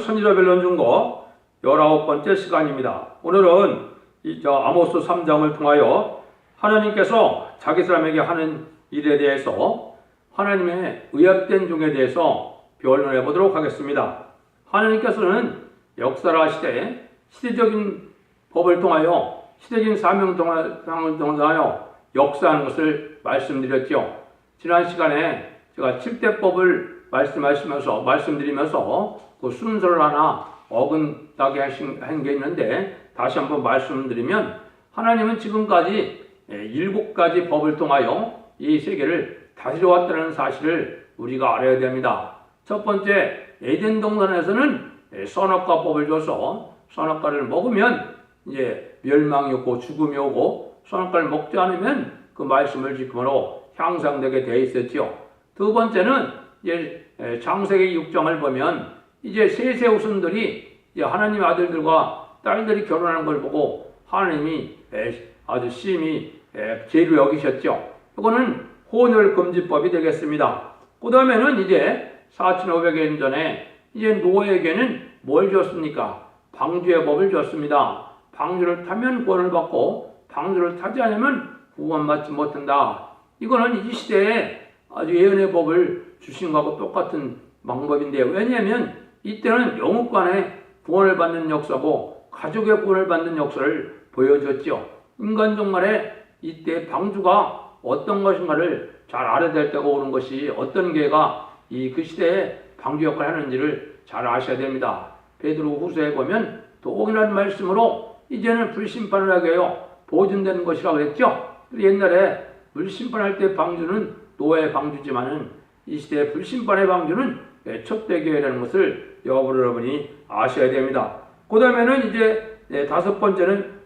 선지자별론 중거 19번째 시간입니다. 오늘은 아모스 3장을 통하여 하나님께서 자기 사람에게 하는 일에 대해서 하나님의 의약된 종에 대해서 변론해 보도록 하겠습니다. 하나님께서는 역사를 하시되 시대적인 법을 통하여 시대적인 사명을 통하여 역사하는 것을 말씀드렸죠. 지난 시간에 제가 7대법을 말씀드리면서 그 순서를 하나 어긋나게 한 게 있는데 다시 한번 말씀드리면 하나님은 지금까지 7가지 법을 통하여 이 세계를 다스려 왔다는 사실을 우리가 알아야 됩니다. 첫 번째, 에덴 동산에서는 선악과 법을 줘서 선악과를 먹으면 이제 멸망이 오고 죽음이 오고 선악과를 먹지 않으면 그 말씀을 지킴으로 향상되게 되어 있었죠. 두 번째는 이제 창세기 6장을 보면 이제 셋의 후손들이 이제 하나님 아들들과 딸들이 결혼하는 걸 보고 하나님이 아주 심히 죄로 여기셨죠. 이거는 혼혈금지법이 되겠습니다. 그 다음에는 이제 4500년 전에 이제 노아에게는 뭘 줬습니까? 방주의 법을 줬습니다. 방주를 타면 구원을 받고 방주를 타지 않으면 구원받지 못한다. 이거는 이 시대에 아주 예언의 법을 주신 것하고 똑같은 방법인데요. 왜냐하면 이때는 영국 간의 구원을 받는 역사고 가족의 구원을 받는 역사를 보여줬죠. 인간종 간에 이때 방주가 어떤 것인가를 잘 알아야 될 때가 오는 것이 어떤 개가 그 시대에 방주 역할을 하는지를 잘 아셔야 됩니다. 베드로 후서에 보면 동일한 말씀으로 이제는 불심판을 하게 하여 보존되는 것이라고 했죠. 옛날에 불심판할 때 방주는 노아의 방주지만은 이 시대의 불심판의 방주는 촛대교회라는 것을 여러분이 아셔야 됩니다. 그 다음에는 이제 다섯 번째는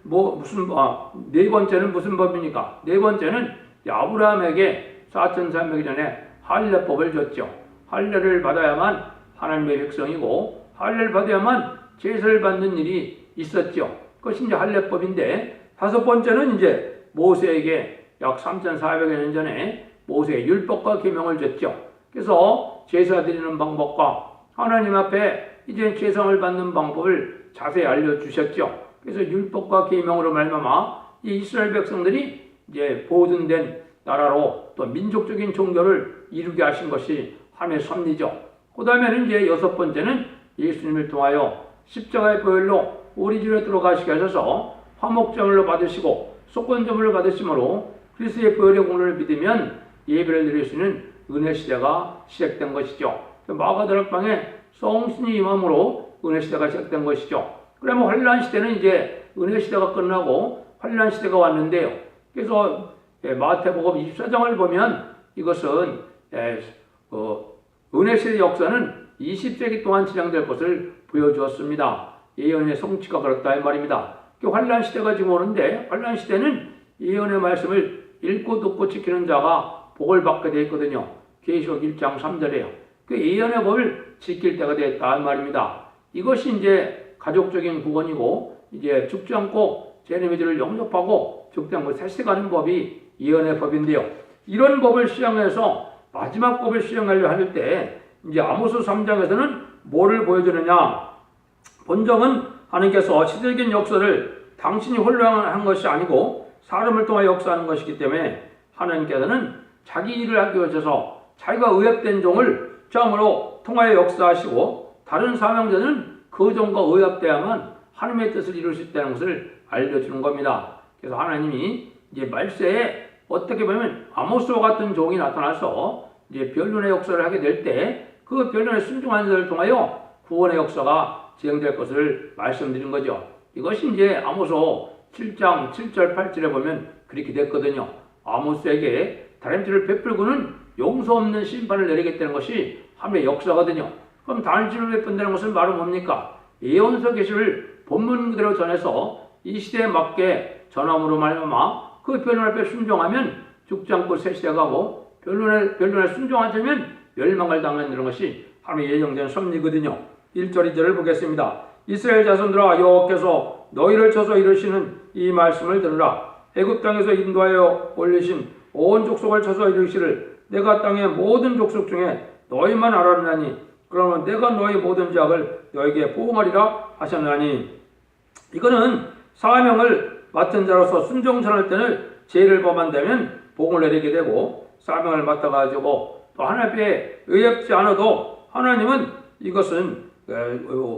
네 번째는 무슨 법입니까? 네 번째는 아브라함에게 4300년 전에 할례법을 줬죠. 할례를 받아야만 하나님의 백성이고 할례를 받아야만 제사를 받는 일이 있었죠. 그것이 이제 할례법인데 다섯 번째는 이제 모세에게 약 3400년 전에 모세의 율법과 계명을 줬죠. 그래서 제사 드리는 방법과 하나님 앞에 이제 제사를 받는 방법을 자세히 알려주셨죠. 그래서 율법과 계명으로 말미암아 이 이스라엘 백성들이 이제 보존된 나라로 또 민족적인 종교를 이루게 하신 것이 하나님의 섭리죠. 그 다음에는 이제 여섯 번째는 예수님을 통하여 십자가의 보혈로 우리 집에 들어가시게 하셔서 화목제물로 받으시고 속건제물로 받으심으로 그리스도의 보혈의 공로를 믿으면 예배를 드릴 수 있는 은혜 시대가 시작된 것이죠. 마가다락방에 성신이 임함으로 은혜 시대가 시작된 것이죠. 그러면 환란 시대는 이제 은혜 시대가 끝나고 환란 시대가 왔는데요. 그래서 마태복음 24장을 보면 이것은 은혜 시대 역사는 20세기 동안 진행될 것을 보여주었습니다. 예언의 성취가 그렇다 이 말입니다. 환란 시대가 지금 오는데 환란 시대는 예언의 말씀을 읽고 듣고 지키는 자가 복을 받게 되어 있거든요. 계시록 1장 3절에요. 그 예언의 법을 지킬 때가 됐다 말입니다. 이것이 이제 가족적인 구원이고 이제 죽지 않고 죄의 죄를 영접하고 죽지 않고 살아가는 법이 예언의 법인데요. 이런 법을 수행해서 마지막 법을 수행하려 할 때 이제 아모스 3장에서는 뭐를 보여주느냐? 본정은 하나님께서 시대적인 역사를 당신이 홀로 한 것이 아니고 사람을 통해 역사하는 것이기 때문에 하나님께서는 자기 일을 하기 위해서 자기가 의협된 종을 처음으로 통하여 역사하시고 다른 사명자는 그 종과 의협돼야만 하나님의 뜻을 이룰 수 있다는 것을 알려주는 겁니다. 그래서 하나님이 이제 말세에 어떻게 보면 아모스와 같은 종이 나타나서 이제 변론의 역사를 하게 될 때 그 변론에 순종하는 자를 통하여 구원의 역사가 진행될 것을 말씀드린 거죠. 이것이 이제 아모스 7장 7절 8절에 보면 그렇게 됐거든요. 아모스에게 다림질을 베풀고는 용서 없는 심판을 내리겠다는 것이 하나님의 역사거든요. 그럼 다림질을 베푼다는 것은 말은 뭡니까? 예언서 계시를 본문 그대로 전해서 이 시대에 맞게 전함으로 말미암아 그 변론 앞에 순종하면 죽지 않고 새 시대가 가고 변론에 순종하지 않으면 멸망을 당하는 것이 하나님의 예정된 섭리거든요. 1절 2절을 보겠습니다. 이스라엘 자손들아 여호와께서 너희를 쳐서 이르시는 이 말씀을 들으라. 애굽 땅에서 인도하여 올리신 온 족속을 쳐서 이르시를 내가 땅의 모든 족속 중에 너희만 알았나니 그러면 내가 너의 모든 죄악을 너에게 보응하리라 하셨나니, 이거는 사명을 맡은 자로서 순종전할 때는 죄를 범한다면 복을 내리게 되고, 사명을 맡아가지고 또 하나님 앞에 의롭지 않아도 하나님은 이것은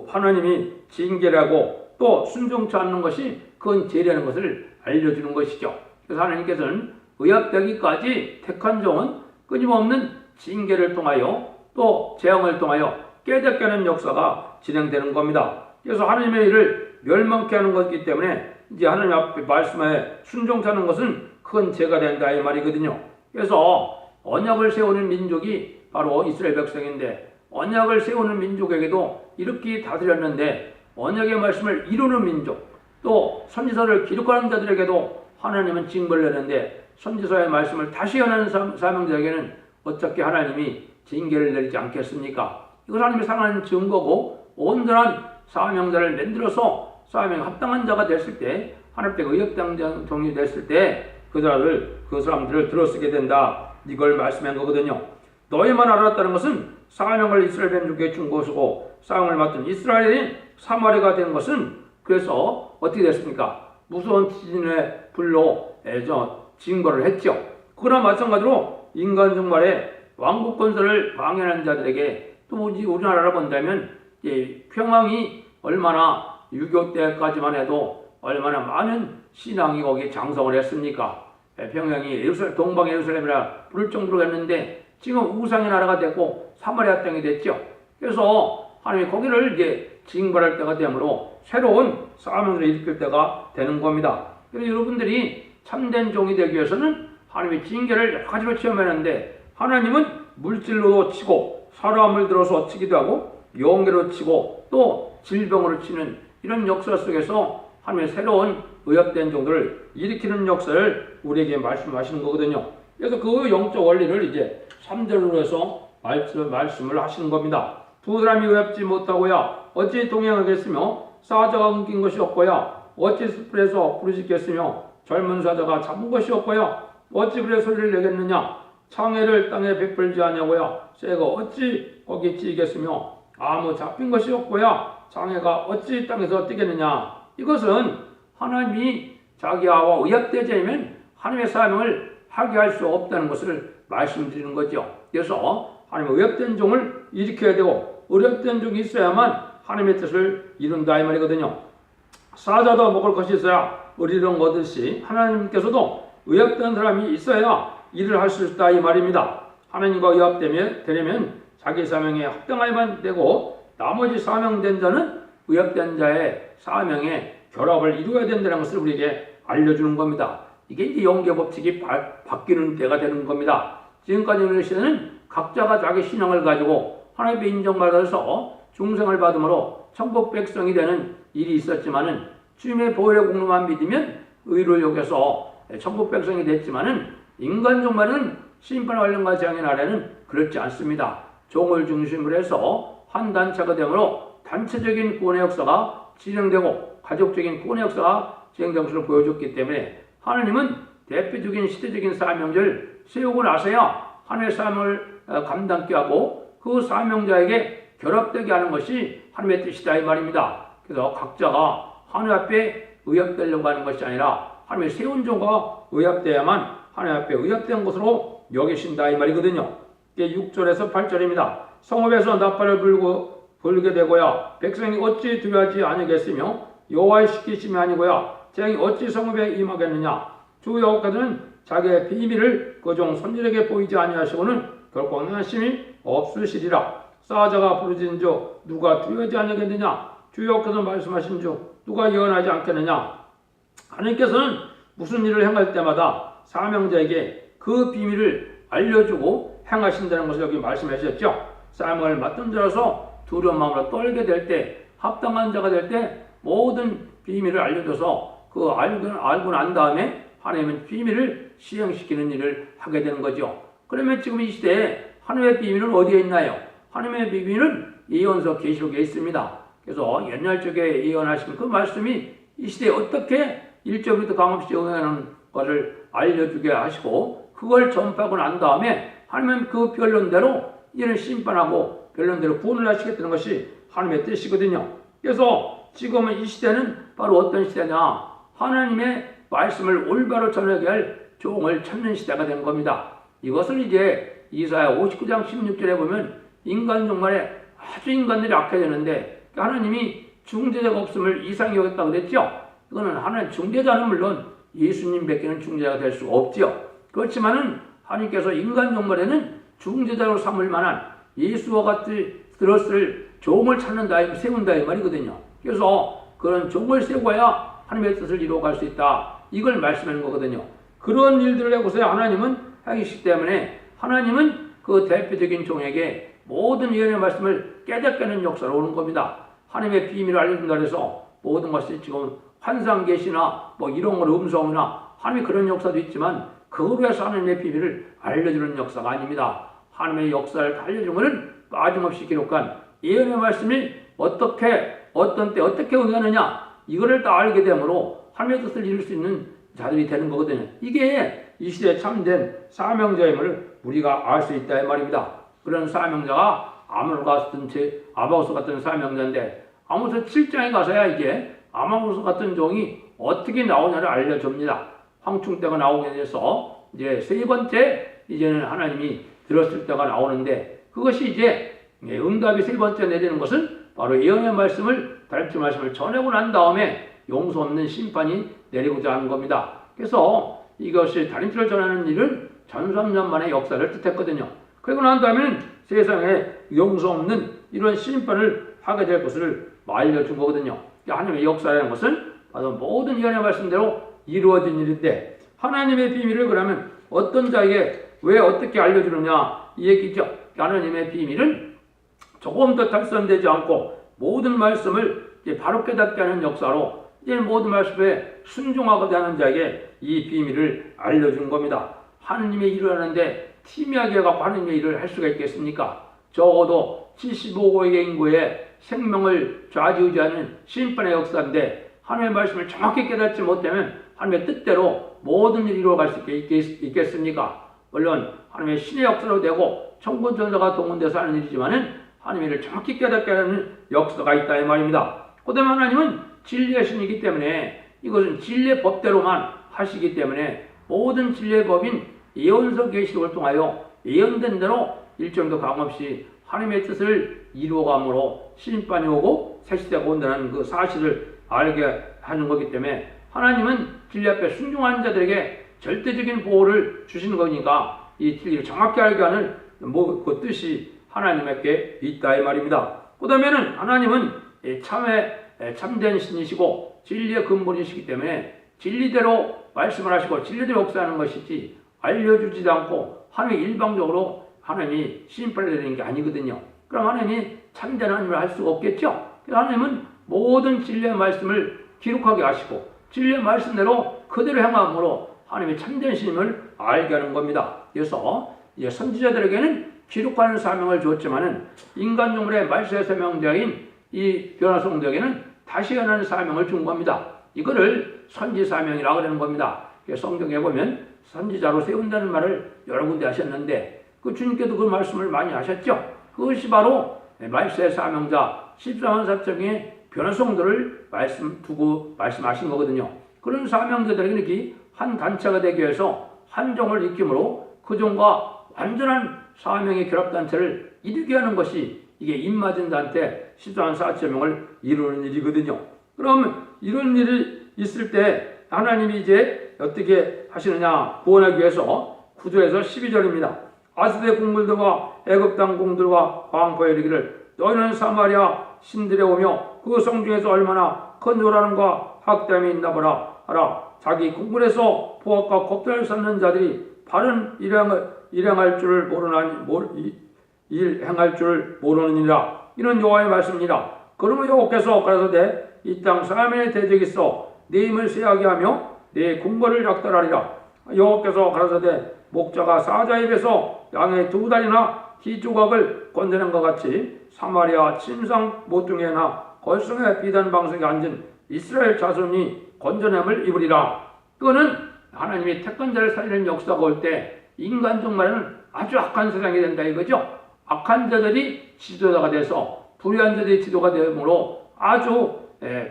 하나님이 징계라고 또 순종치 않는 것이 그건 죄라는 것을 알려주는 것이죠. 그래서 하나님께서는 의롭되기까지 택한 종은 끊임없는 징계를 통하여 또 재앙을 통하여 깨닫게 하는 역사가 진행되는 겁니다. 그래서 하나님의 일을 멸망케 하는 것이기 때문에 이제 하나님 앞에 말씀에 순종하는 것은 큰 죄가 된다 이 말이거든요. 그래서 언약을 세우는 민족이 바로 이스라엘 백성인데, 언약을 세우는 민족에게도 이렇게 다스렸는데 언약의 말씀을 이루는 민족, 또 선지서를 기록하는 자들에게도 하나님은 징벌을 내는데, 선지서의 말씀을 다시 하는 사명자에게는 어떻게 하나님이 징계를 내리지 않겠습니까? 이것은 하나님의 사랑하는 증거고, 온전한 사명자를 만들어서 사명에 합당한 자가 됐을 때, 하나님께 의협당 종이 됐을 때 그 사람들을 들어쓰게 된다, 이걸 말씀한 거거든요. 너희만 알았다는 것은 사명을 이스라엘 민족에게 준 것이고, 사명을 맡은 이스라엘이 사마리아가 된 것은 그래서 어떻게 됐습니까? 무서운 지진의 불로 징벌을 했죠. 그러나 마찬가지로 인간 종말에 왕국 건설을 망연한 자들에게, 또 우리나라를 본다면 평양이 얼마나 6.25 때까지만 해도 얼마나 많은 신앙이 거기에 장성을 했습니까? 평양이 동방 예루살렘이라 부를 정도로 했는데 지금 우상의 나라가 됐고 사마리아 땅이 됐죠. 그래서 하나님이 거기를 이제 징벌할 때가 되므로 새로운 사명을 일으킬 때가 되는 겁니다. 그래서 여러분들이 참된 종이 되기 위해서는 하나님의 징계를 여러 가지로 체험하는데, 하나님은 물질로도 치고 사람을 들어서 치기도 하고 영계로 치고 또 질병으로 치는 이런 역사 속에서 하나님의 새로운 의협된 종들을 일으키는 역사를 우리에게 말씀하시는 거거든요. 그래서 그 영적 원리를 이제 3절로 해서 말씀을 하시는 겁니다. 두 사람이 의협지 못하고야 어찌 동행하겠으며, 사자가 엉킨 것이 없고야 어찌 숯불에서 불이 짓겠으며, 젊은 사자가 잡은 것이 없고야 어찌 불에 소리를 내겠느냐, 창해를 땅에 베풀지 아니하고야 새가 어찌 거기 찌겠으며, 아무 잡힌 것이 없고야 창해가 어찌 땅에서 뛰겠느냐. 이것은 하나님이 자기와 의협되지 않으면 하나님의 사명을 하게 할 수 없다는 것을 말씀드리는 거죠. 그래서 하나님의 의협된 종을 일으켜야 되고, 의협된 종이 있어야만 하나님의 뜻을 이룬다 이 말이거든요. 사자도 먹을 것이 있어야 의리를 얻듯이 하나님께서도 의협된 사람이 있어야 일을 할 수 있다 이 말입니다. 하나님과 의협되려면 자기 사명에 합당하여만 되고, 나머지 사명된 자는 의협된 자의 사명에 결합을 이루어야 된다는 것을 우리에게 알려주는 겁니다. 이게 이제 영계 법칙이 바뀌는 때가 되는 겁니다. 지금까지 우리 시대는 각자가 자기 신앙을 가지고 하나님의 인정받아서 중생을 받음으로 천국 백성이 되는 일이 있었지만은, 주님의 보혈의 공로만 믿으면 의로 여겨서 천국 백성이 됐지만은, 인간 종말은 심판 관련과 재앙의 나라는 그렇지 않습니다. 종을 중심으로 해서 한 단체가 되므로 단체적인 구원의 역사가 진행되고 가족적인 구원의 역사가 진행된 것을 보여줬기 때문에, 하나님은 대표적인 시대적인 사명자를 세우고 나서야 하나님의 사명을 감당케 하고 그 사명자에게 결합되게 하는 것이 하나님의 뜻이다 이 말입니다. 그래서 각자가 하나님 앞에 의협되려고 하는 것이 아니라 하나님의 세운 종과 의협되어야만 하나님 앞에 의협된 것으로 여기신다 이 말이거든요. 이게 6절에서 8절입니다. 성읍에서 나팔을 불게 되고야 백성이 어찌 두려워하지 아니겠으며, 여호와의 시키심이 아니고야 재앙이 어찌 성읍에 임하겠느냐. 주 여호와께서는 자기의 비밀을 그 종 손질에게 보이지 아니하시고는 결코 능하심이 없으시리라. 사자가 부르짖은 주 누가 두려워하지 아니겠느냐. 주 여호와께서 말씀하신 주 누가 예언하지 않겠느냐. 하나님께서는 무슨 일을 행할 때마다 사명자에게 그 비밀을 알려주고 행하신다는 것을 여기 말씀해 주셨죠. 사명을 맡은 자라서 두려운 마음으로 떨게 될 때, 합당한 자가 될 때 모든 비밀을 알려줘서 그 알고 난 다음에 하나님은 비밀을 시행시키는 일을 하게 되는 거죠. 그러면 지금 이 시대에 하나님의 비밀은 어디에 있나요? 하나님의 비밀은 예언서 계시록에 있습니다. 그래서 옛날 쪽에 예언하신 그 말씀이 이 시대에 어떻게 일적으로도 강없이 응하는 것을 알려주게 하시고, 그걸 전파하고 난 다음에 하나님은 그 변론대로 이를 심판하고 변론대로 구원을 하시겠다는 것이 하나님의 뜻이거든요. 그래서 지금은 이 시대는 바로 어떤 시대냐? 하나님의 말씀을 올바로 전하게 할 종을 찾는 시대가 된 겁니다. 이것을 이제 이사야 59장 16절에 보면 인간 종말에 아주 인간들이 악해졌는데 하나님이 중재자가 없음을 이상히 여겼다고 그랬죠. 이거는 하나님 중재자는 물론 예수님 밖에는 중재자가 될 수가 없죠. 그렇지만은 하나님께서 인간 종말에는 중재자로 삼을 만한 예수와 같이 들었을 종을 찾는다, 세운다 이 말이거든요. 그래서 그런 종을 세워야 하나님의 뜻을 이루어갈 수 있다. 이걸 말씀하는 거거든요. 그런 일들을 해보세요. 하나님은 하시기 때문에 하나님은 그 대표적인 종에게 모든 예언의 말씀을 깨닫게 하는 역사로 오는 겁니다. 하나님의 비밀을 알려준다 해서 모든 것이 지금 환상 계시나 뭐 이런 걸 음성이나 하나님의 그런 역사도 있지만 그걸 위해서 하나님의 비밀을 알려주는 역사가 아닙니다. 하나님의 역사를 알려주는 것은 빠짐없이 기록한 예언의 말씀이 어떻게 어떤 때 어떻게 응하느냐 이거를 다 알게 되므로 하나님의 뜻을 이룰 수 있는 자들이 되는 거거든요. 이게 이 시대에 참된 사명자임을 우리가 알 수 있다 이 말입니다. 그런 사명자가 아모스 같은 사명자인데 아모스 7장에 가서야 이게 아모스 같은 종이 어떻게 나오냐를 알려줍니다. 황충 때가 나오게 돼서 이제 세 번째 이제는 하나님이 들었을 때가 나오는데 그것이 이제 응답이 세 번째 내리는 것은 바로 예언의 말씀을 다른 말씀을 전하고 난 다음에 용서 없는 심판이 내리고자 하는 겁니다. 그래서 이것이 다림질을 전하는 일은 천삼년 만의 역사를 뜻했거든요. 그리고 난 다음에는 세상에 용서 없는 이런 심판을 하게 될 것을 알려준 거거든요. 하나님의 역사라는 것은 바로 모든 예언의 말씀대로 이루어진 일인데 하나님의 비밀을 그러면 어떤 자에게 왜 어떻게 알려주느냐 이 얘기죠. 하나님의 비밀은 조금 더 달성되지 않고 모든 말씀을 바로 깨닫게 하는 역사로 이제 모든 말씀에 순종하고자 하는 자에게 이 비밀을 알려준 겁니다. 하느님의 일을 하는데 티미하게 갖고 하느님의 일을 할 수가 있겠습니까? 적어도 75억의 인구의 생명을 좌지우지하는 심판의 역사인데 하나님의 말씀을 정확히 깨닫지 못하면 하나님의 뜻대로 모든 일이 이루어갈 수 있겠습니까? 물론 하나님의 신의 역사로 되고 천군 천사가 동원돼서 하는 일이지만은 하나님의 일을 정확히 깨닫게 하는 역사가 있다 이 말입니다. 그 다음에 하나님은 진리의 신이기 때문에 이것은 진리의 법대로만 하시기 때문에 모든 진리의 법인 예언서 계시록을 통하여 예언된 대로 일정도 감없이 하나님의 뜻을 이루어감으로 심판이 오고 새 시대가 온다는 그 사실을 알게 하는 거기 때문에 하나님은 진리 앞에 순종하는 자들에게 절대적인 보호를 주시는 거니까 이 진리를 정확히 알게 하는 그 뜻이 하나님께 있다 이 말입니다. 그 다음에는 하나님은 참된 신이시고 진리의 근본이시기 때문에 진리대로 말씀을 하시고 진리대로 역사하는 것이지 알려주지도 않고 하나님이 일방적으로 하나님이 심판을 내리는 게 아니거든요. 그럼 하나님이 참된 하나님을 할 수가 없겠죠. 그래서 하나님은 모든 진리의 말씀을 기록하게 하시고 진리의 말씀대로 그대로 행함으로 하나님의 참된 신임을 알게 하는 겁니다. 그래서 이제 선지자들에게는 기록하는 사명을 주었지만은 인간 종물의 말세의 사명자인 이 변화성도에게는 다시 하는 사명을 준 겁니다. 이거를 선지 사명이라고 하는 겁니다. 성경에 보면 선지자로 세운다는 말을 여러 군데 하셨는데 그 주님께도 그 말씀을 많이 하셨죠. 그것이 바로 말세의 사명자 14만 4천의 변화성도를 말씀하신 거거든요. 그런 사명자들에게 이렇게 한 단체가 되기 위해서 한 종을 익힘으로 그 종과 완전한 사명의 결합단체를 이루게 하는 것이 이게 입맞은 단체 14만 4천 명을 이루는 일이거든요. 그럼 이런 일이 있을 때 하나님이 이제 어떻게 하시느냐 구원하기 위해서 9절에서 12절입니다. 아스대 공물들과 애굽 땅 공들과 광포에 이르기를 너희는 사마리아 신들에 오며 그 성중에서 얼마나 큰 요란과 학대함이 있나 보라 하라. 자기 궁궐에서 포악과 겁탈을 쌓는 자들이 바른 일행할 줄 모르느니라. 이는 여호와의 말씀이니라. 그러므로 여호와께서 가라사대 이 땅 사람의 대적이 있어 내 힘을 쇠하게 하며 내 궁궐을 약탈하리라. 여호와께서 가라사대 목자가 사자 입에서 양의 두 다리나 키 조각을 건져낸 것 같이 사마리아 침상 모퉁이나 걸성의 비단 방석에 앉은 이스라엘 자손이 건져냄을 입으리라. 그거는 하나님이 택한 자를 살리는 역사가 올 때 인간 종말에는 아주 악한 세상이 된다 이거죠. 악한 자들이 지도자가 돼서 불의한 자들이 지도가 되므로 아주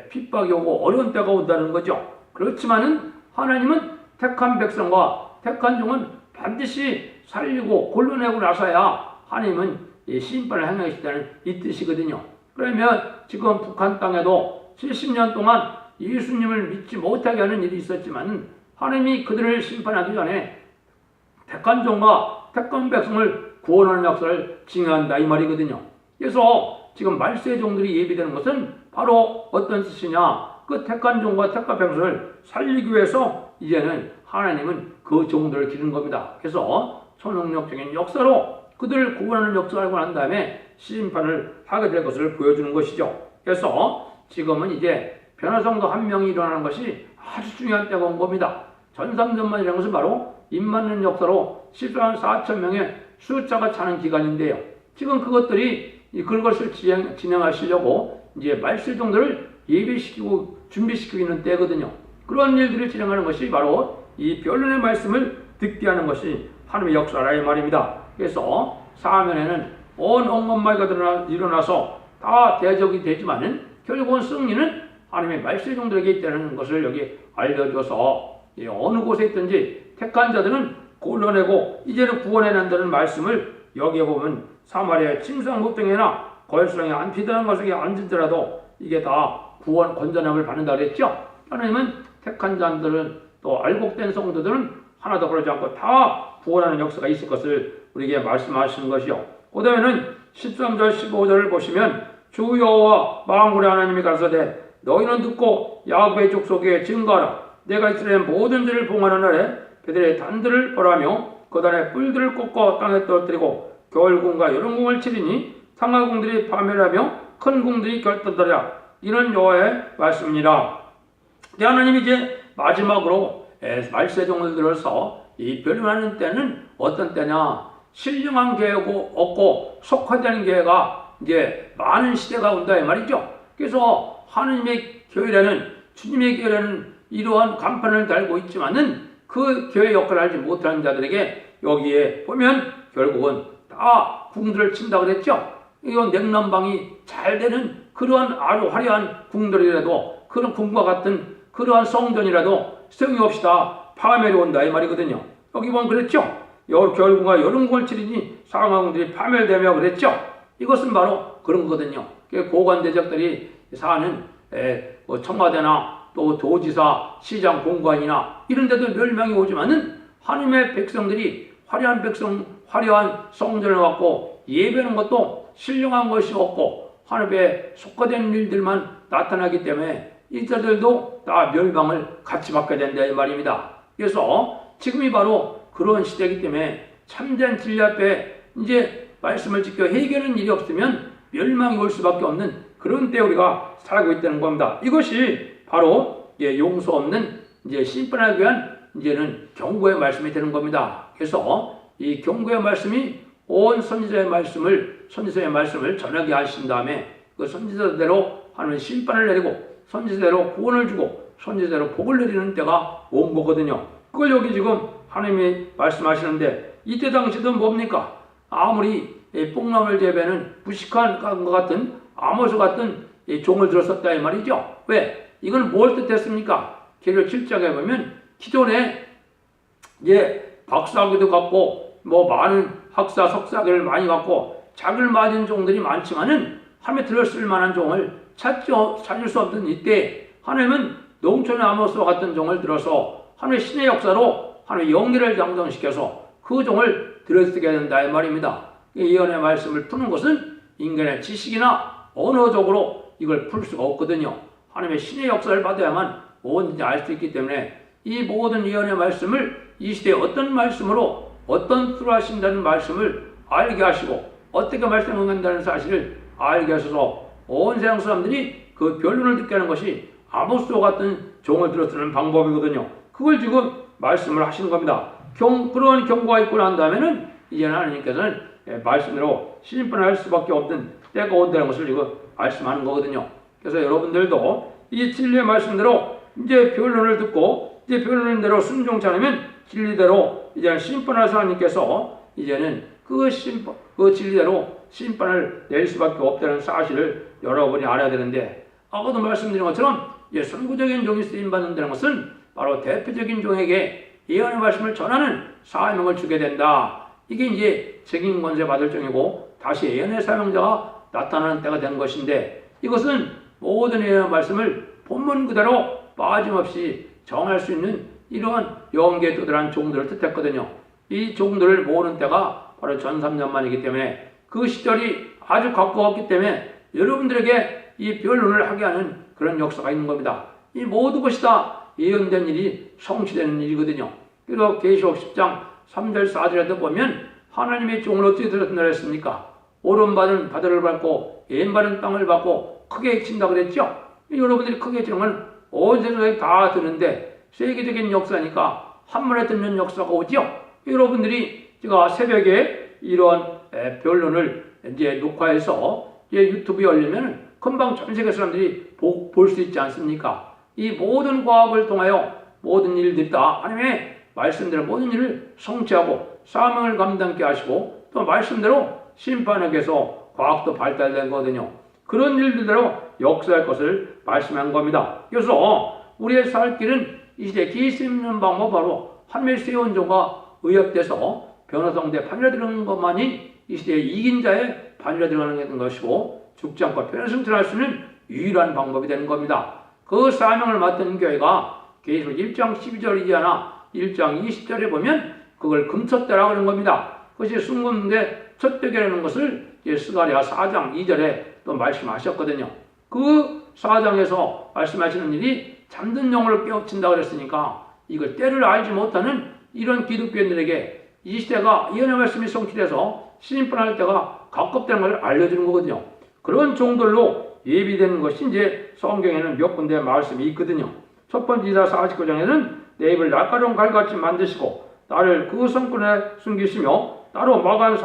핍박이 오고 어려운 때가 온다는 거죠. 그렇지만은 하나님은 택한 백성과 택한 종은 반드시 살리고 골라내고 나서야 하나님은 심판을 행하시다는 이 뜻이거든요. 그러면 지금 북한 땅에도 70년 동안 예수님을 믿지 못하게 하는 일이 있었지만 하나님이 그들을 심판하기 전에 택한 종과 택한 백성을 구원하는 역사를 진행한다 이 말이거든요. 그래서 지금 말세의 종들이 예비되는 것은 바로 어떤 뜻이냐, 그 택한 종과 택한 백성을 살리기 위해서 이제는 하나님은 그 종들을 기르는 겁니다. 그래서 초능력적인 역사로 그들을 구원하는 역사를 하고 난 다음에 심판을 하게 될 것을 보여주는 것이죠. 그래서 지금은 이제 변화성도 한 명이 일어나는 것이 아주 중요한 때가 온 겁니다. 전삼전만이라는 것은 바로 입맞는 역사로 14만 4천 명의 숫자가 차는 기간인데요. 지금 그것들이 그것을 진행하시려고 이제 말세종들을 예비시키고 준비시키고 있는 때거든요. 그런 일들을 진행하는 것이 바로 이 변론의 말씀을 듣게 하는 것이 하나님의 역사라 이 말입니다. 그래서 사면에는 온 억만마리가 일어나서 다 대적이 되지만은 결국은 승리는 하나님의 말세종들에게 있다는 것을 여기 알려줘서 어느 곳에 있든지 택한 자들은 골라내고 이제는 구원해낸다는 말씀을 여기에 보면 사마리아의 침상무병이나 거열수랑의 안피드라는 것에 앉은지라도 이게 다 구원 건전함을 받는다 그랬죠. 하나님은 택한 자들은 또 알곡된 성도들은 하나도 그러지 않고 다 구원하는 역사가 있을 것을 우리에게 말씀하시는 것이요. 그 다음에는 13절 15절을 보시면 주 여호와 만군의 하나님이 가라사대 너희는 듣고 야곱의 족속에 증거하라. 내가 이스라엘 모든 죄를 봉하는 날에 그들의 단들을 벌하며 그단의 뿔들을 꺾어 땅에 떨어뜨리고 겨울궁과 여름궁을 치리니 상하궁들이 파멸하며 큰 궁들이 결단하리라. 이는 여호와의 말씀이니라. 하나님이 이제 마지막으로 말세종을 들어서 이 변론하는 때는 어떤 때냐, 신령한 계획고 없고 속화되는 계획가 이제 많은 시대가 온다 이 말이죠. 그래서 하나님의 교회라는 주님의 교회라는 이러한 간판을 달고 있지만은 그 교회 역할을 하지 못하는 자들에게 여기에 보면 결국은 다 궁들을 친다 그랬죠. 이건 냉난방이 잘 되는 그러한 아주 화려한 궁들이라도 그런 궁과 같은 그러한 성전이라도 성의 없이 다 파멸이 온다 이 말이거든요. 여기 보면 그랬죠. 겨울궁과 여름궁을 치르니 상하궁들이 파멸되며 그랬죠. 이것은 바로 그런 거거든요. 고관대적들이 사는 청와대나 또 도지사, 시장, 공관이나 이런 데도 멸망이 오지만은 하나님의 백성들이 화려한 성전을 갖고 예배하는 것도 신령한 것이 없고 하나님의 속화된 일들만 나타나기 때문에 이자들도 다 멸망을 같이 받게 된다 이 말입니다. 그래서 지금이 바로 그런 시대이기 때문에 참된 진리 앞에 이제 말씀을 지켜 해결하는 일이 없으면 멸망이 올 수밖에 없는 그런 때 우리가 살고 있다는 겁니다. 이것이 바로 용서 없는 이제 심판하기 위한 이제는 경고의 말씀이 되는 겁니다. 그래서 이 경고의 말씀이 온 선지자의 말씀을 전하게 하신 다음에 그 선지자대로 하나님의 심판을 내리고 선지자대로 구원을 주고 선지자대로 복을 내리는 때가 온 거거든요. 그걸 여기 지금 하나님이 말씀하시는데 이때 당시도 뭡니까? 아무리 뽕나물 재배는 무식한 것 같은 아모스 같은 종을 들었었다 이 말이죠. 왜? 이건 뭘 뜻했습니까? 계시록 7장에 보면 기존에 박사학위도 갖고 많은 학사 석사학위를 많이 갖고 작을 맞은 종들이 많지만은 하나님에 들었을 만한 종을 찾을 수 없던 이때 하나님은 농촌의 아모스와 같은 종을 들어서 하나님의 신의 역사로 하나님의 영계를 장정시켜서 그 종을 들어쓰게 된다 이 말입니다. 예언의 말씀을 푸는 것은 인간의 지식이나 언어적으로 이걸 풀 수가 없거든요. 하나님의 신의 역사를 받아야만 뭐든지 알 수 있기 때문에 이 모든 예언의 말씀을 이 시대에 어떤 말씀으로 어떤 수로 하신다는 말씀을 알게 하시고 어떻게 말씀한다는 사실을 알게 하셔서 온 세상 사람들이 그 변론을 듣게 하는 것이 아모스와 같은 종을 들어쓰는 방법이거든요. 그걸 지금 말씀을 하시는 겁니다. 그런 경고가 있고 난 다음에는 이제 하나님께서는 말씀으로 심판할 수밖에 없는 때가 온다는 것을 지금 말씀하는 거거든요. 그래서 여러분들도 이 진리의 말씀대로 이제 변론을 듣고 이제 변론한 대로 순종치 않으면 진리대로 이제는 심판할 하나님께서 이제는 그 진리대로 심판을 낼 수밖에 없다는 사실을 여러분이 알아야 되는데, 아까도 말씀드린 것처럼 선구적인 종이 쓰임받는다는 것은 바로 대표적인 종에게 예언의 말씀을 전하는 사명을 주게 된다. 이게 이제 책임 권세 받을 종이고 다시 예언의 사명자가 나타나는 때가 된 것인데, 이것은 모든 예언의 말씀을 본문 그대로 빠짐없이 정할 수 있는 이러한 영계에 도달한 종들을 뜻했거든요. 이 종들을 모으는 때가 바로 전 3년만이기 때문에 그 시절이 아주 가까웠기 때문에 여러분들에게 이 변론을 하게 하는 그런 역사가 있는 겁니다. 이 모든 것이 다 예언된 일이 성취되는 일이거든요. 그리고 계시록 10장 3절 4절에도 보면 하나님의 종을 어떻게 들었느냐 했습니까? 오른받은 바다를 밟고 왼받은 땅을 밟고 크게 해친다고 그랬죠. 여러분들이 크게 해치는 건 어디서 다 드는데 세계적인 역사니까 한번에 듣는 역사가 오죠. 여러분들이 제가 새벽에 이런 변론을 이제 녹화해서 이제 유튜브에 올리면 금방 전 세계 사람들이 볼 수 있지 않습니까? 이 모든 과학을 통하여 모든 일들이 다 하나님의 말씀대로 모든 일을 성취하고 사명을 감당케 하시고 또 말씀대로 심판하기 위해서 과학도 발달된 거거든요. 그런 일들대로 역사할 것을 말씀한 겁니다. 그래서 우리의 살 길은 이 시대에 기수 있는 방법 바로 하나님의 세운 종과 의역돼서 변호성대 판결에 들어가는 것만이 이 시대에 이긴 자의 판결에 들어가는 것이고 죽지 않고 변호승천할 수 있는 유일한 방법이 되는 겁니다. 그 사명을 맡은 교회가 계시록 1장 12절이지 않아 1장 20절에 보면 그걸 금첫대라고 하는 겁니다. 그것이 순금대 첫대교라는 것을 스가랴 4장 2절에 또 말씀하셨거든요. 그 4장에서 말씀하시는 일이 잠든 영혼을 깨우친다고 그랬으니까 이걸 때를 알지 못하는 이런 기독교인들에게 이 시대가 예언의 말씀이 성취돼서 심판할 때가 가깝다는 것을 알려주는 거거든요. 그런 종들로 예비되는 것이 이제 성경에는 몇 군데 말씀이 있거든요. 첫 번째 이사야 49장에는 내 입을 날카로운 칼같이 만드시고 나를 그 성군에 숨기시며 따로 마강한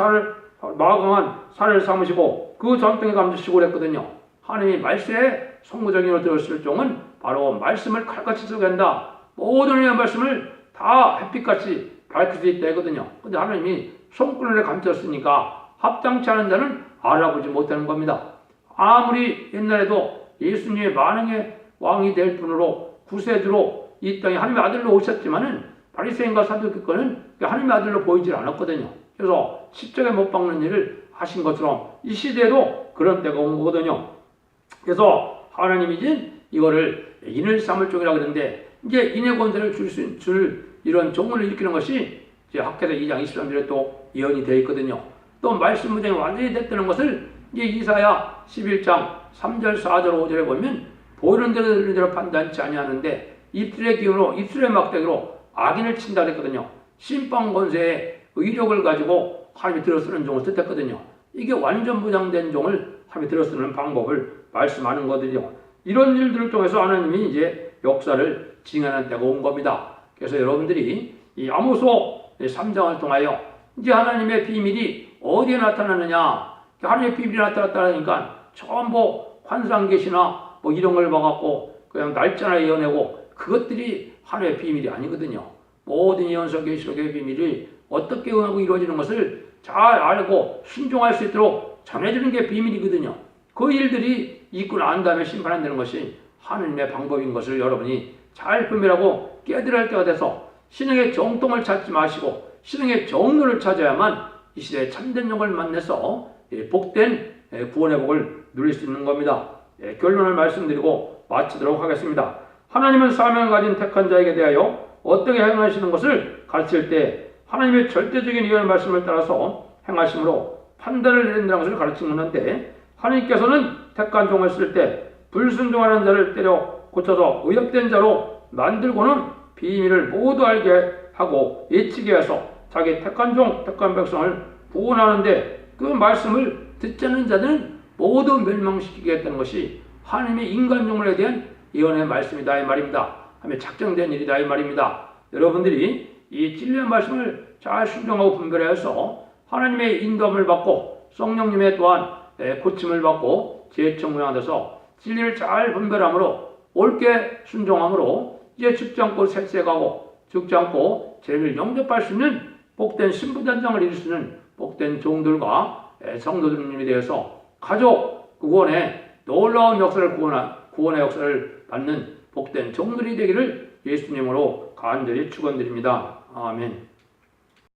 살을 삼으시고 그 전등에 감추시고 그랬거든요. 하나님이 말세에 성무적인으로 들었을 종은 바로 말씀을 칼같이 쓰게 한다. 모든 의의 말씀을 다 햇빛같이 밝힐 수 있다 했거든요. 근데 하나님이 손구름에 감췄으니까 합당치 않은 자는 알아보지 못하는 겁니다. 아무리 옛날에도 예수님의 만왕의 왕이 될 분으로 구세주로 이 땅에 하나님의 아들로 오셨지만은 바리새인과 사두개인은 하나님의 아들로 보이질 않았거든요. 그래서 십자가에 못 박는 일을 하신 것처럼 이 시대에도 그런 때가 온 거거든요. 그래서 하나님이 이제 이거를 인을 삼을 쪽이라고 그러는데 이제 인의 권세를 줄 이런 종을 일으키는 것이 이제 학개서 2장 23절에 또 예언이 되어 있거든요. 또 말씀 문장이 완전히 됐다는 것을 이제 이사야 11장 3절 4절 5절에 보면 보이는 대로 들리는 대로 판단치 아니하는데 입술의 기운으로 입술의 막대기로 악인을 친다 그랬거든요. 심판 권세의 의력을 가지고 하나님이 들어쓰는 종을 뜻했거든요. 이게 완전 부장된 종을 하나님이 들어쓰는 방법을 말씀하는 거거든요. 이런 일들을 통해서 하나님이 이제 역사를 진행하는 때가 온 겁니다. 그래서 여러분들이 이 아모스 3장을 통하여 이제 하나님의 비밀이 어디에 나타나느냐, 하나님의 비밀이 나타났다니까 전부 환상 계시나 뭐 이런 걸 봐갖고 그냥 날짜나 예언하고 그것들이 하나님의 비밀이 아니거든요. 모든 예언서 계시록의 비밀이 어떻게 하고 이루어지는 것을 잘 알고 순종할 수 있도록 전해주는 게 비밀이거든요. 그 일들이 있고 난 다음에 심판한다는 것이 하느님의 방법인 것을 여러분이 잘 분별하고 깨달을 할 때가 돼서 신앙의 정통을 찾지 마시고 신앙의 정로를 찾아야만 이 시대에 참된 영을 만나서 복된 구원의 복을 누릴 수 있는 겁니다. 결론을 말씀드리고 마치도록 하겠습니다. 하나님은 사명을 가진 택한 자에게 대하여 어떻게 행하시는 것을 가르칠 때 하나님의 절대적인 예언의 말씀을 따라서 행하심으로 판단을 내린다는 것을 가르치는데, 하나님께서는 택한 종을 쓸 때 불순종하는 자를 때려 고쳐서 의역된 자로 만들고는 비밀을 모두 알게 하고 예치게 해서 자기 택한 종, 택한 백성을 구원하는데 그 말씀을 듣지 않는 자들은 모두 멸망시키겠다는 것이 하나님의 인간종에 대한 예언의 말씀이다 이 말입니다. 하며 작정된 일이다 이 말입니다. 여러분들이 이 진리의 말씀을 잘 순종하고 분별해서 하나님의 인도함을 받고 성령님의 또한 고침을 받고 재청구가 돼서 진리를 잘 분별함으로 옳게 순종함으로 이제 죽지 않고 색색하고 죽지 않고 죄를 영접할 수 있는 복된 신부단장을 이룰 수 있는 복된 종들과 성도들님에 대해서 가족 구원의 놀라운 역사를 구원의 역사를 받는 복된 종들이 되기를 예수님으로 간절히 축원드립니다. 아멘.